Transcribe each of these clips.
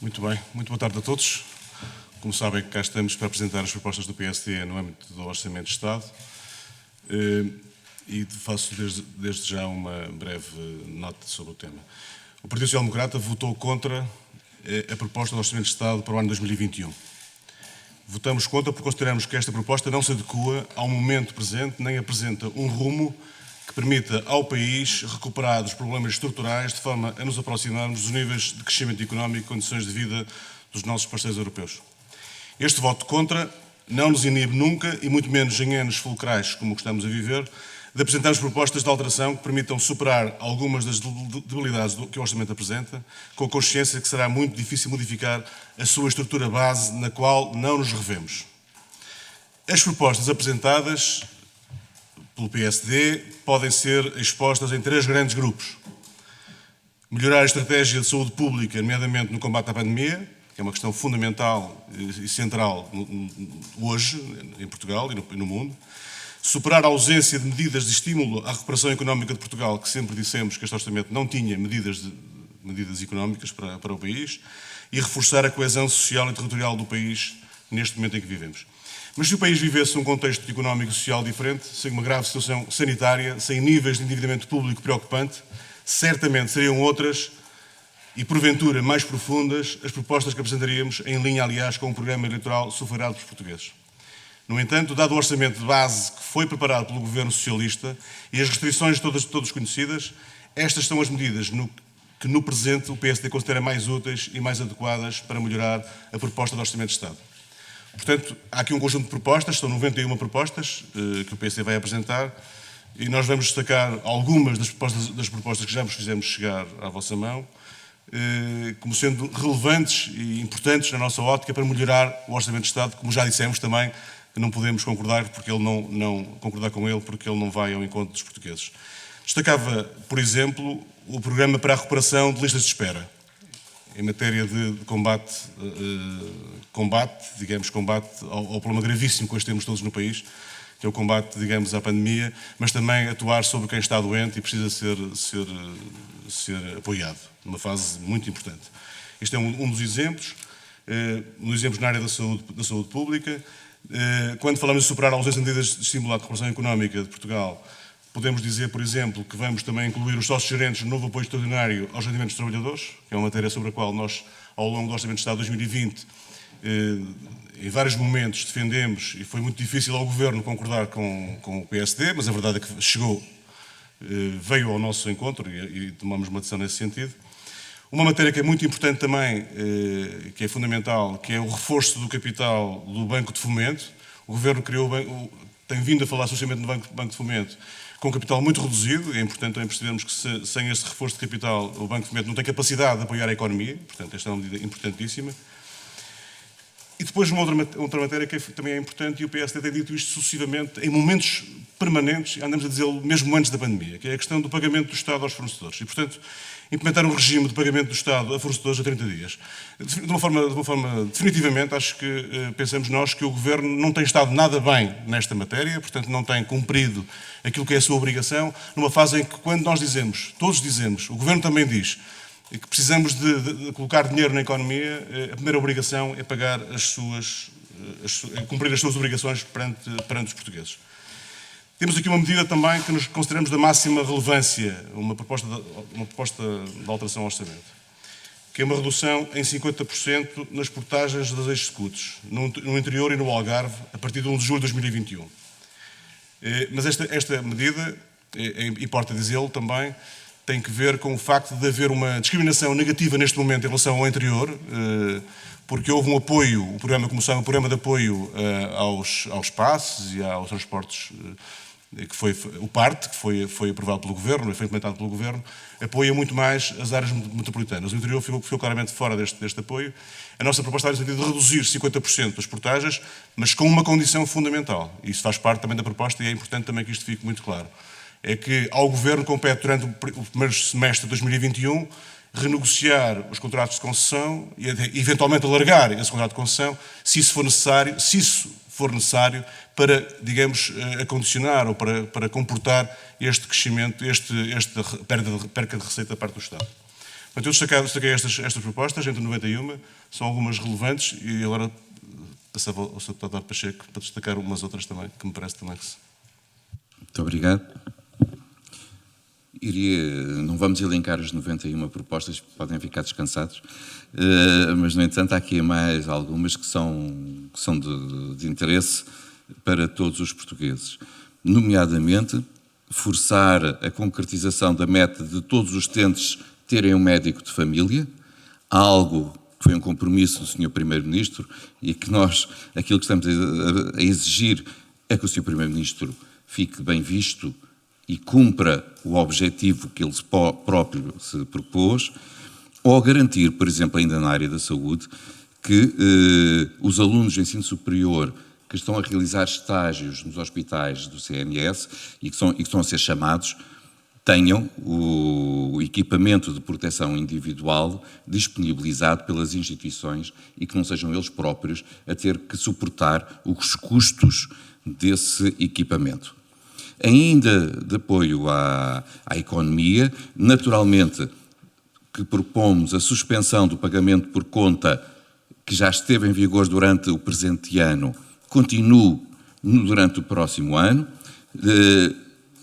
Muito bem, muito boa tarde a todos. Como sabem, cá estamos para apresentar as propostas do PSD no âmbito do Orçamento de Estado e faço desde já uma breve nota sobre o tema. O Partido Social Democrata votou contra a proposta do Orçamento de Estado para o ano 2021. Votamos contra porque consideramos que esta proposta não se adequa ao momento presente, nem apresenta um rumo que permita ao país recuperar dos problemas estruturais de forma a nos aproximarmos dos níveis de crescimento económico e condições de vida dos nossos parceiros europeus. Este voto contra não nos inibe nunca, e muito menos em anos fulcrais como o que estamos a viver, de apresentarmos propostas de alteração que permitam superar algumas das debilidades que o Orçamento apresenta, com a consciência que será muito difícil modificar a sua estrutura base, na qual não nos revemos. As propostas apresentadas pelo PSD podem ser expostas em 3 grandes grupos. Melhorar a estratégia de saúde pública, nomeadamente no combate à pandemia, que é uma questão fundamental e central hoje em Portugal e no mundo. Superar a ausência de medidas de estímulo à recuperação económica de Portugal, que sempre dissemos que este orçamento não tinha medidas económicas para o país, e reforçar a coesão social e territorial do país neste momento em que vivemos. Mas se o país vivesse um contexto económico e social diferente, sem uma grave situação sanitária, sem níveis de endividamento público preocupante, certamente seriam outras e, porventura, mais profundas as propostas que apresentaríamos, em linha, aliás, com o programa eleitoral sufragado pelos portugueses. No entanto, dado o orçamento de base que foi preparado pelo Governo Socialista e as restrições todas conhecidas, estas são as medidas que no presente o PSD considera mais úteis e mais adequadas para melhorar a proposta do Orçamento de Estado. Portanto, há aqui um conjunto de propostas, são 91 propostas que o PSD vai apresentar, e nós vamos destacar algumas das propostas que já vos fizemos chegar à vossa mão, como sendo relevantes e importantes na nossa ótica para melhorar o Orçamento de Estado, como já dissemos também, que não podemos concordar com ele porque ele não vai ao encontro dos portugueses. Destacava, por exemplo, o programa para a recuperação de listas de espera, em matéria de combate ao problema gravíssimo que hoje temos todos no país, que é o combate, digamos, à pandemia, mas também atuar sobre quem está doente e precisa ser apoiado, numa fase muito importante. Este é um dos exemplos, na área da saúde pública. Quando falamos de superar a ausência de medidas de estímulo à recuperação económica de Portugal, podemos dizer, por exemplo, que vamos também incluir os sócios gerentes no novo apoio extraordinário aos rendimentos dos trabalhadores, que é uma matéria sobre a qual nós, ao longo do Orçamento de Estado de 2020, em vários momentos defendemos, e foi muito difícil ao Governo concordar com o PSD, mas a verdade é que veio ao nosso encontro e tomamos uma decisão nesse sentido. Uma matéria que é muito importante também, que é fundamental, que é o reforço do capital do Banco de Fomento. O Governo tem vindo a falar socialmente no Banco de Fomento com um capital muito reduzido. É importante também percebermos que sem este reforço de capital o Banco de Fomento não tem capacidade de apoiar a economia. Portanto, esta é uma medida importantíssima. E depois uma outra matéria que também é importante, e o PSD tem dito isto sucessivamente, em momentos permanentes, andamos a dizê-lo mesmo antes da pandemia, que é a questão do pagamento do Estado aos fornecedores. E, portanto, implementar um regime de pagamento do Estado a fornecedores a 30 dias. De uma forma definitivamente, acho que pensamos nós que o Governo não tem estado nada bem nesta matéria, portanto não tem cumprido aquilo que é a sua obrigação, numa fase em que, quando nós dizemos, todos dizemos, o Governo também diz, que precisamos de colocar dinheiro na economia, a primeira obrigação é pagar cumprir as suas obrigações perante os portugueses. Temos aqui uma medida também que nos consideramos da máxima relevância, uma proposta de alteração ao orçamento, que é uma redução em 50% nas portagens das ex-escudos, no interior e no Algarve, a partir de 1 de julho de 2021. Mas esta medida, importa dizê-lo também, tem que ver com o facto de haver uma discriminação negativa neste momento em relação ao anterior, porque houve um apoio, o programa começou um programa de apoio aos passes e aos transportes, que foi o PART, que foi aprovado pelo Governo, foi implementado pelo Governo, apoia muito mais as áreas metropolitanas. O interior ficou claramente fora deste apoio. A nossa proposta era no sentido de reduzir 50% das portagens, mas com uma condição fundamental. E isso faz parte também da proposta e é importante também que isto fique muito claro. É que ao Governo compete durante o primeiro semestre de 2021 renegociar os contratos de concessão e eventualmente alargar esse contrato de concessão, se isso for necessário para, digamos, acondicionar ou para comportar este crescimento, esta perca de receita da parte do Estado. Portanto, eu destaquei estas propostas, entre 91, são algumas relevantes, e agora passava ao Sr. Deputado Pacheco para destacar umas outras também, que me parece também que se... Muito obrigado. Não vamos elencar as 91 propostas, podem ficar descansados, mas, no entanto, há aqui mais algumas que são de interesse para todos os portugueses. Nomeadamente, forçar a concretização da meta de todos os utentes terem um médico de família, algo que foi um compromisso do Sr. Primeiro-Ministro e que nós, aquilo que estamos a exigir é que o Sr. Primeiro-Ministro fique bem visto e cumpra o objetivo que ele próprio se propôs, ou garantir, por exemplo, ainda na área da saúde, que os alunos de ensino superior que estão a realizar estágios nos hospitais do CNS e que estão a ser chamados, tenham o equipamento de proteção individual disponibilizado pelas instituições e que não sejam eles próprios a ter que suportar os custos desse equipamento. Ainda de apoio à economia, naturalmente que propomos a suspensão do pagamento por conta que já esteve em vigor durante o presente ano, continue durante o próximo ano.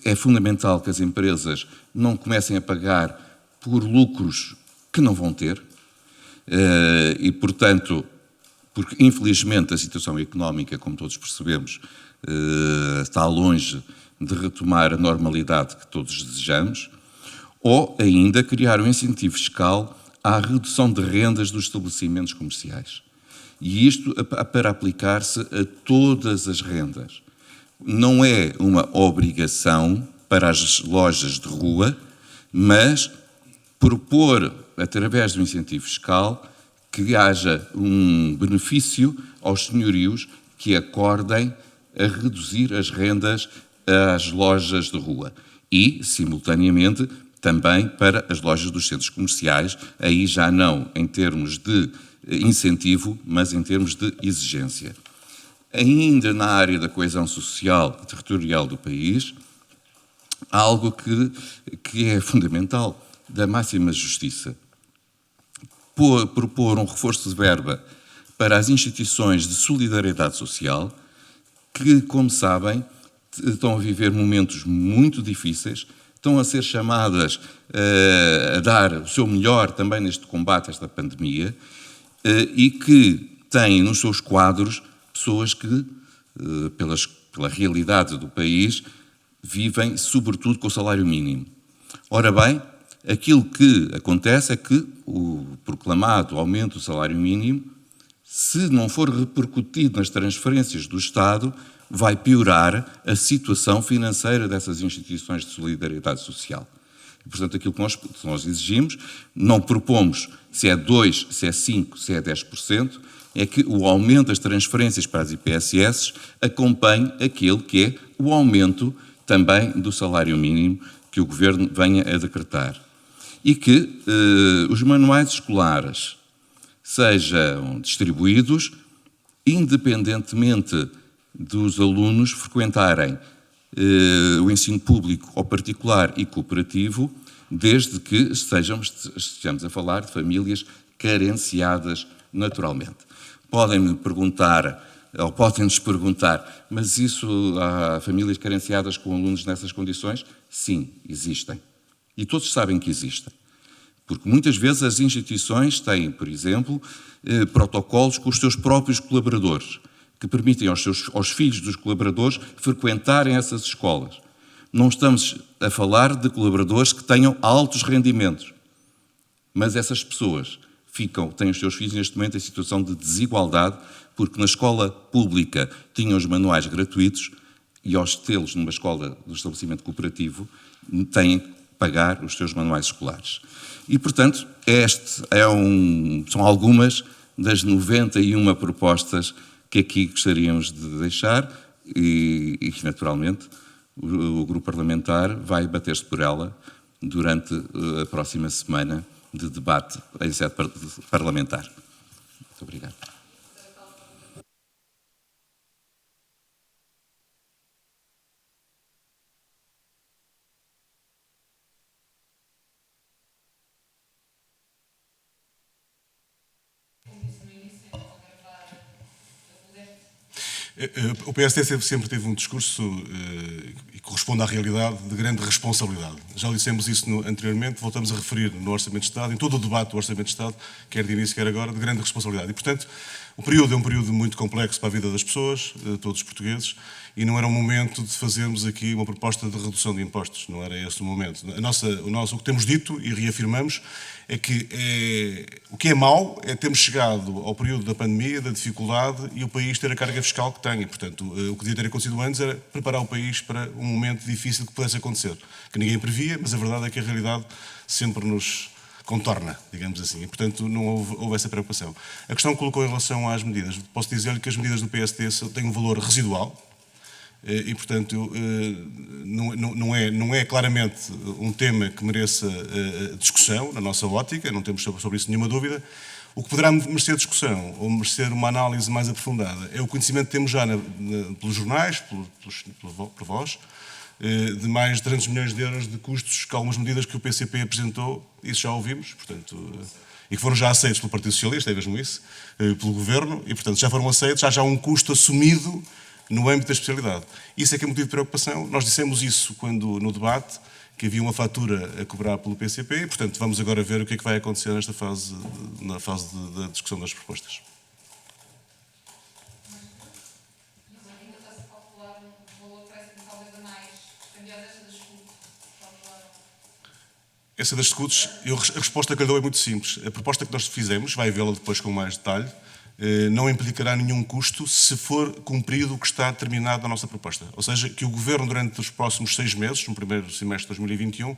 É fundamental que as empresas não comecem a pagar por lucros que não vão ter e, portanto, porque infelizmente a situação económica, como todos percebemos, está longe de retomar a normalidade que todos desejamos, ou ainda criar um incentivo fiscal à redução de rendas dos estabelecimentos comerciais. E isto para aplicar-se a todas as rendas. Não é uma obrigação para as lojas de rua, mas propor, através do incentivo fiscal, que haja um benefício aos senhorios que acordem a reduzir as rendas às lojas de rua e, simultaneamente, também para as lojas dos centros comerciais, aí já não em termos de incentivo, mas em termos de exigência. Ainda na área da coesão social e territorial do país, há algo que é fundamental, da máxima justiça. Propor um reforço de verba para as instituições de solidariedade social, que, como sabem, estão a viver momentos muito difíceis, estão a ser chamadas a dar o seu melhor também neste combate a esta pandemia e que têm nos seus quadros pessoas que, pela realidade do país, vivem sobretudo com o salário mínimo. Ora bem, aquilo que acontece é que o proclamado aumento do salário mínimo, se não for repercutido nas transferências do Estado, vai piorar a situação financeira dessas instituições de solidariedade social. E, portanto, aquilo que nós exigimos, não propomos se é 2%, se é 5%, se é 10%, é que o aumento das transferências para as IPSS acompanhe aquele que é o aumento também do salário mínimo que o Governo venha a decretar. E que os manuais escolares sejam distribuídos independentemente dos alunos frequentarem o ensino público ou particular e cooperativo, desde que estejamos a falar de famílias carenciadas naturalmente. Podem-me perguntar, ou podem-nos perguntar, mas isso há famílias carenciadas com alunos nessas condições? Sim, existem. E todos sabem que existem. Porque muitas vezes as instituições têm, por exemplo, protocolos com os seus próprios colaboradores, que permitem aos filhos dos colaboradores frequentarem essas escolas. Não estamos a falar de colaboradores que tenham altos rendimentos, mas essas pessoas têm os seus filhos neste momento em situação de desigualdade, porque na escola pública tinham os manuais gratuitos e aos tê-los numa escola do estabelecimento cooperativo têm que pagar os seus manuais escolares. E, portanto, são algumas das 91 propostas que aqui gostaríamos de deixar e naturalmente, o grupo parlamentar vai bater-se por ela durante a próxima semana de debate em sede parlamentar. Muito obrigado. O PSD sempre teve um discurso, e corresponde à realidade, de grande responsabilidade. Já dissemos isso anteriormente, voltamos a referir no Orçamento de Estado, em todo o debate do Orçamento de Estado, quer de início, quer agora, de grande responsabilidade. E, portanto, o período é um período muito complexo para a vida das pessoas, de todos os portugueses, e não era o momento de fazermos aqui uma proposta de redução de impostos, não era esse o momento. O que temos dito e reafirmamos é que o que é mau é termos chegado ao período da pandemia, da dificuldade, e o país ter a carga fiscal que tem. E, portanto, o que devia ter acontecido antes era preparar o país para um momento difícil que pudesse acontecer, que ninguém previa, mas a verdade é que a realidade sempre nos contorna, digamos assim, e, portanto, não houve essa preocupação. A questão que colocou em relação às medidas, posso dizer-lhe que as medidas do PSD têm um valor residual, e, portanto, não é claramente um tema que mereça discussão, na nossa ótica, não temos sobre isso nenhuma dúvida. O que poderá merecer discussão, ou merecer uma análise mais aprofundada, é o conhecimento que temos já pelos jornais, por vós, de mais de 300 milhões de euros de custos que algumas medidas que o PCP apresentou, isso já ouvimos, portanto, e que foram já aceitos pelo Partido Socialista, é mesmo isso, pelo Governo, e, portanto, já foram aceitos, já há um custo assumido no âmbito da especialidade. Isso é que é motivo de preocupação. Nós dissemos isso no debate, que havia uma fatura a cobrar pelo PCP, e, portanto, vamos agora ver o que é que vai acontecer nesta fase, na fase da discussão das propostas. Mas ainda está-se a calcular um valor que parece talvez a mais, cambiar esta das escudos. Essa das escudos, a resposta que lhe dou é muito simples. A proposta que nós fizemos, vai vê-la depois com mais detalhe, não implicará nenhum custo se for cumprido o que está determinado na nossa proposta. Ou seja, que o Governo, durante os próximos 6 meses, no primeiro semestre de 2021,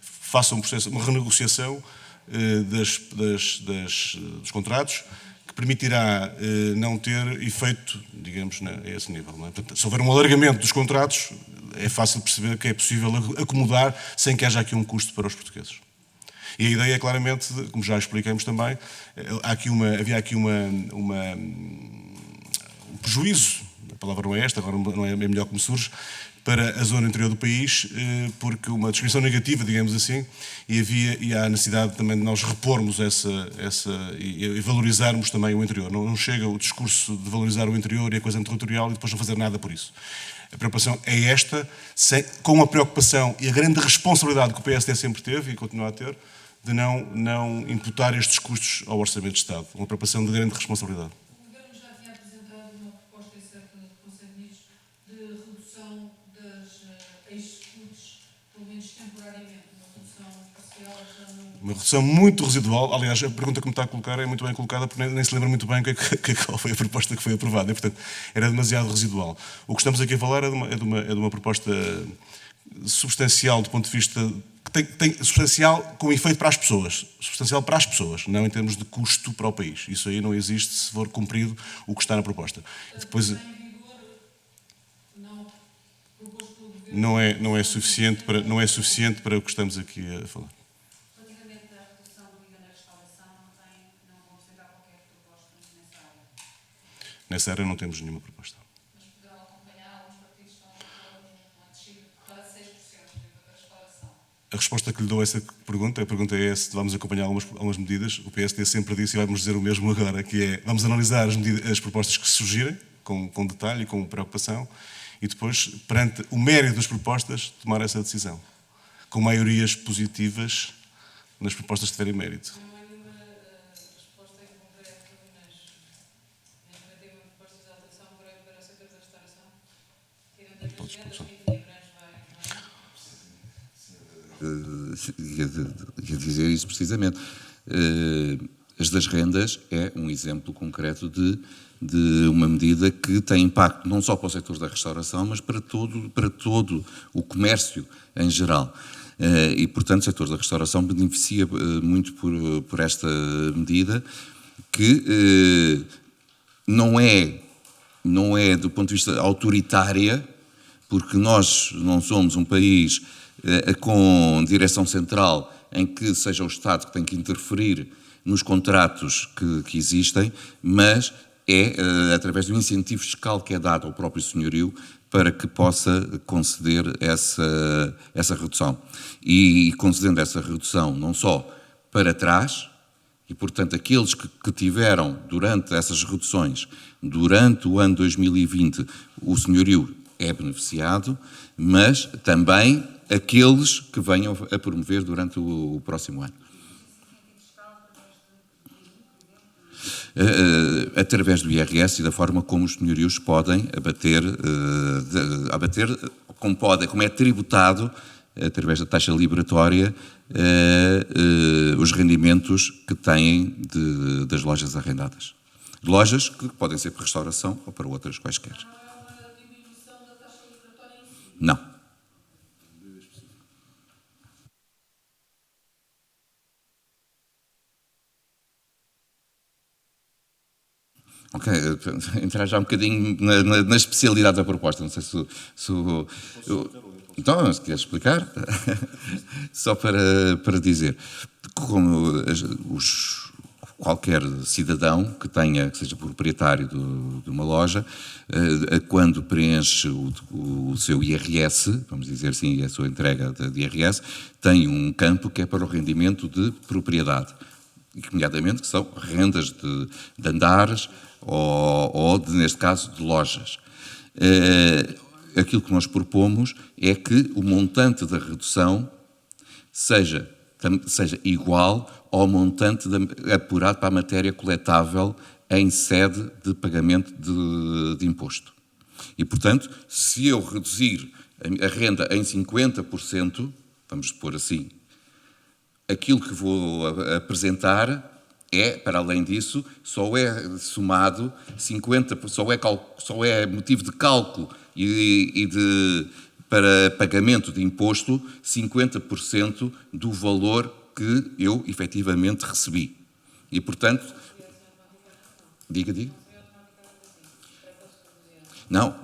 faça uma renegociação dos contratos que permitirá não ter efeito, digamos, a esse nível. Não é? Portanto, se houver um alargamento dos contratos, é fácil perceber que é possível acomodar sem que haja aqui um custo para os portugueses. E a ideia é claramente, como já explicamos também, havia aqui um prejuízo, a palavra não é esta, agora não é melhor que me surge, para a zona interior do país, porque uma discriminação negativa, digamos assim, e há necessidade também de nós repormos e valorizarmos também o interior. Não chega o discurso de valorizar o interior e a coisa territorial e depois não fazer nada por isso. A preocupação é esta, com a preocupação e a grande responsabilidade que o PSD sempre teve e continua a ter, de não imputar estes custos ao Orçamento de Estado. Uma preocupação de grande responsabilidade. O Governo já tinha apresentado uma proposta, certa do Conselho de Ministros, de redução das ex-escudos, pelo menos temporariamente, uma redução parcial, já não... Uma redução muito residual. Aliás, a pergunta que me está a colocar é muito bem colocada, porque nem se lembra muito bem qual foi a proposta que foi aprovada. E, portanto, era demasiado residual. O que estamos aqui a falar é de uma proposta substancial do ponto de vista... substancial com efeito para as pessoas. Substancial para as pessoas, não em termos de custo para o país. Isso aí não existe se for cumprido o que está na proposta. Depois, não é suficiente para o que estamos aqui a falar. Relativamente à redução do IVA na restauração, não vão apresentar qualquer proposta nessa área? Nessa área não temos nenhuma proposta. Mas poderão acompanhar, alguns partidos estão a propor uma descida para 6% da restauração. A resposta que lhe dou a essa pergunta, é se vamos acompanhar algumas medidas. O PSD sempre disse, e vamos dizer o mesmo agora, que é, vamos analisar as propostas que surgirem, com detalhe e com preocupação, e depois, perante o mérito das propostas, tomar essa decisão. Com maiorias positivas nas propostas que tiverem mérito. Não há nenhuma resposta em concreto na alternativa de propostas de alteração para o setor da restauração? Tirando as vendas, que Ia dizer isso precisamente. As das rendas é um exemplo concreto de uma medida que tem impacto não só para o setor da restauração, mas para todo o comércio em geral. E, portanto, o setor da restauração beneficia muito por esta medida, que não é do ponto de vista autoritária, porque nós não somos um país com direção central em que seja o Estado que tem que interferir nos contratos que existem, mas é através do incentivo fiscal que é dado ao próprio senhorio para que possa conceder essa redução. E concedendo essa redução não só para trás, E, portanto, aqueles que tiveram, durante essas reduções, durante o ano 2020, o senhorio é beneficiado, mas também aqueles que venham a promover durante o próximo ano. Através do IRS e da forma como os senhorios podem abater como é tributado, através da taxa liberatória, os rendimentos que têm das lojas arrendadas. Lojas que podem ser para restauração ou para outras quaisquer. Não é uma diminuição da taxa liberatória em si. Não. Ok, entrar já um bocadinho na especialidade da proposta, não sei então, se queres explicar, só para dizer, como qualquer cidadão que seja proprietário de uma loja, quando preenche o seu IRS, vamos dizer assim, a sua entrega de IRS, tem um campo que é para o rendimento de propriedade, nomeadamente que são rendas de andares ou neste caso, de lojas. Aquilo que nós propomos é que o montante da redução seja igual ao montante apurado para a matéria coletável em sede de pagamento de imposto. E, portanto, se eu reduzir a renda em 50%, vamos pôr assim, aquilo que vou apresentar para além disso, só é somado 50%, só é motivo de cálculo para pagamento de imposto 50% do valor que eu efetivamente recebi. E, portanto... Diga. Não.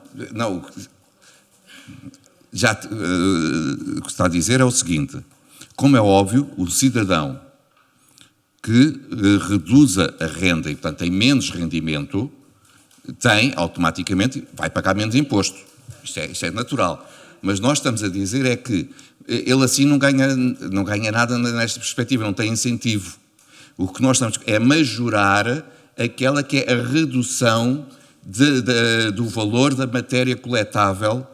Já o que está a dizer é o seguinte. Como é óbvio, o cidadão que reduza a renda e, portanto, tem menos rendimento, automaticamente, vai pagar menos imposto. Isto é natural. Mas nós estamos a dizer é que ele assim não ganha nada nesta perspectiva, não tem incentivo. O que nós estamos é majorar aquela que é a redução do valor da matéria coletável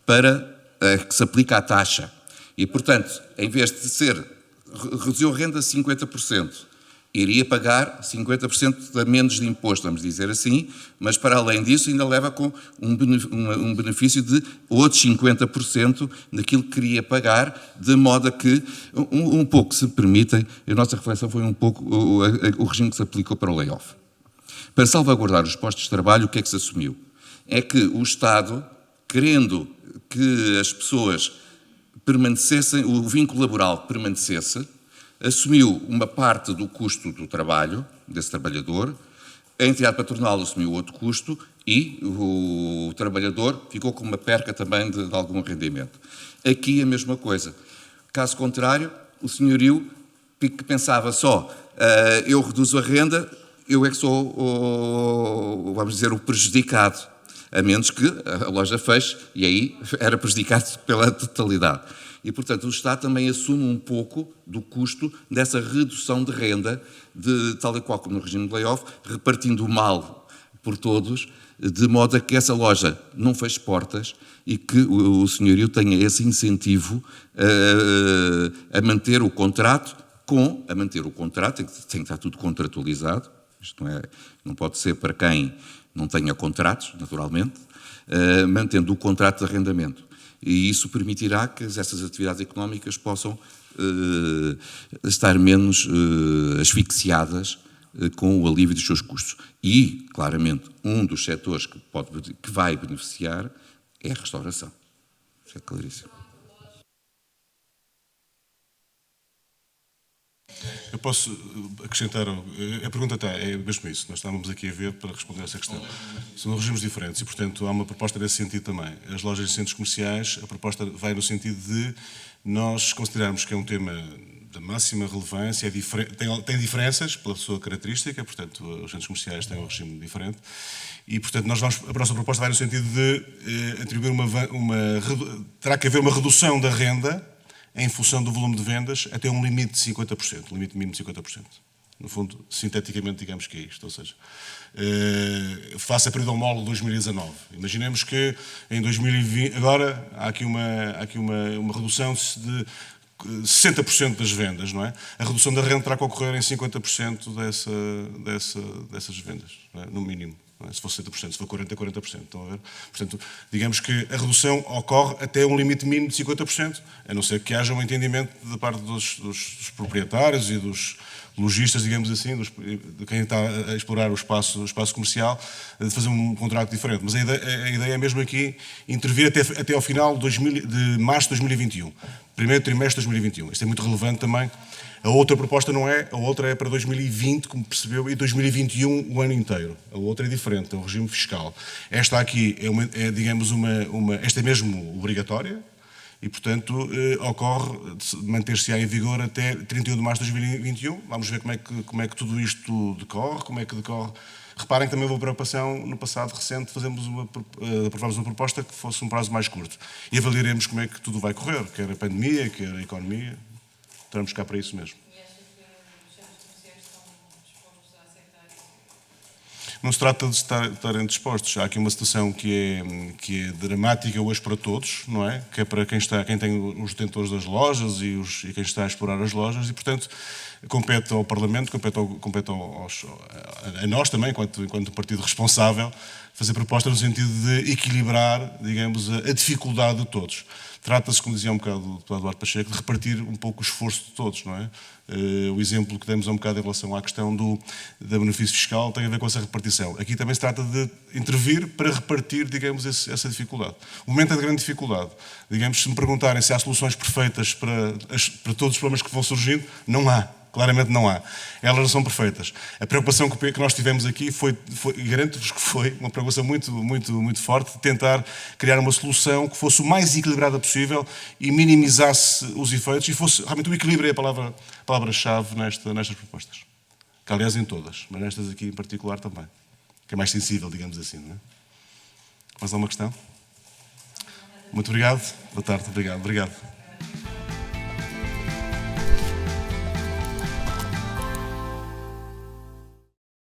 para que se aplica à taxa. E, portanto, em vez de reduziu a renda a 50%, iria pagar 50% a menos de imposto, vamos dizer assim, mas para além disso ainda leva com um benefício de outros 50% daquilo que queria pagar, de modo a que, um pouco, se permitem, a nossa reflexão foi um pouco o regime que se aplicou para o layoff. Para salvaguardar os postos de trabalho, o que é que se assumiu? É que o Estado, querendo que as pessoas permanecessem, o vínculo laboral permanecesse, assumiu uma parte do custo do trabalho desse trabalhador, a entidade patronal assumiu outro custo e o trabalhador ficou com uma perca também de algum rendimento. Aqui a mesma coisa. Caso contrário, o senhorio que pensava só, eu reduzo a renda, eu é que sou, vamos dizer, o prejudicado, a menos que a loja feche e aí era prejudicado pela totalidade. E, portanto, o Estado também assume um pouco do custo dessa redução de renda, tal e qual como no regime de layoff, repartindo o mal por todos, de modo a que essa loja não feche portas e que o senhorio tenha esse incentivo a manter o contrato, tem que estar tudo contratualizado, isto não pode ser para quem não tenha contratos, naturalmente, mantendo o contrato de arrendamento. E isso permitirá que essas atividades económicas possam estar menos asfixiadas com o alívio dos seus custos. E, claramente, um dos setores que vai beneficiar é a restauração. Isso é claríssimo. Eu posso acrescentar, a pergunta é mesmo isso, nós estávamos aqui a ver para responder a essa questão. São regimes diferentes e, portanto, há uma proposta nesse sentido também. As lojas de centros comerciais, a proposta vai no sentido de nós considerarmos que é um tema da máxima relevância, tem diferenças pela sua característica, portanto, os centros comerciais têm um regime diferente e, portanto, a nossa proposta vai no sentido de atribuir terá que haver uma redução da renda em função do volume de vendas, até um limite de 50%, limite mínimo de 50%. No fundo, sinteticamente, digamos que é isto. Ou seja, face a período homólogo de 2019. Imaginemos que em 2020, agora há aqui uma redução de 60% das vendas, não é? A redução da renda terá que ocorrer em 50% dessas vendas, não é? No mínimo. Não é? Se for 60%, se for 40%, 40%. Estão a ver? Portanto, digamos que a redução ocorre até um limite mínimo de 50%, a não ser que haja um entendimento da parte dos proprietários e dos lojistas, digamos assim, de quem está a explorar o espaço comercial, de fazer um contrato diferente. Mas a ideia é mesmo aqui intervir até ao final de março de 2021, primeiro trimestre de 2021. Isto é muito relevante também. A outra proposta não é, a outra é para 2020, como percebeu, e 2021 o ano inteiro. A outra é diferente, é o regime fiscal. Esta aqui digamos, esta é mesmo obrigatória, e, portanto, ocorre manter-se em vigor até 31 de março de 2021. Vamos ver como é que tudo isto decorre, como é que decorre. Reparem que também houve uma preocupação no passado recente, aprovámos uma proposta que fosse um prazo mais curto. E avaliaremos como é que tudo vai correr, quer a pandemia, quer a economia. Estamos cá para isso mesmo. E acha que os centros comerciais estão dispostos a aceitar isso? Não se trata de estarem dispostos. Há aqui uma situação que é dramática hoje para todos, não é? Que é para quem tem os detentores das lojas e quem está a explorar as lojas, e, portanto, compete ao Parlamento, compete a nós também, enquanto partido responsável, fazer propostas no sentido de equilibrar, digamos, a dificuldade de todos. Trata-se, como dizia um bocado o deputado Duarte Pacheco, de repartir um pouco o esforço de todos, não é? O exemplo que demos há um bocado em relação à questão do benefício fiscal tem a ver com essa repartição. Aqui também se trata de intervir para repartir, digamos, essa dificuldade. O momento é de grande dificuldade. Digamos, se me perguntarem se há soluções perfeitas para todos os problemas que vão surgindo, não há. Claramente não há. Elas não são perfeitas. A preocupação que nós tivemos aqui e garanto-vos que foi uma preocupação muito, muito, muito forte, de tentar criar uma solução que fosse o mais equilibrada possível e minimizasse os efeitos e fosse realmente o equilíbrio é a palavra-chave nestas propostas. Que, aliás, em todas, mas nestas aqui em particular também. Que é mais sensível, digamos assim, não é? Mais alguma questão? Muito obrigado. Boa tarde. Obrigado.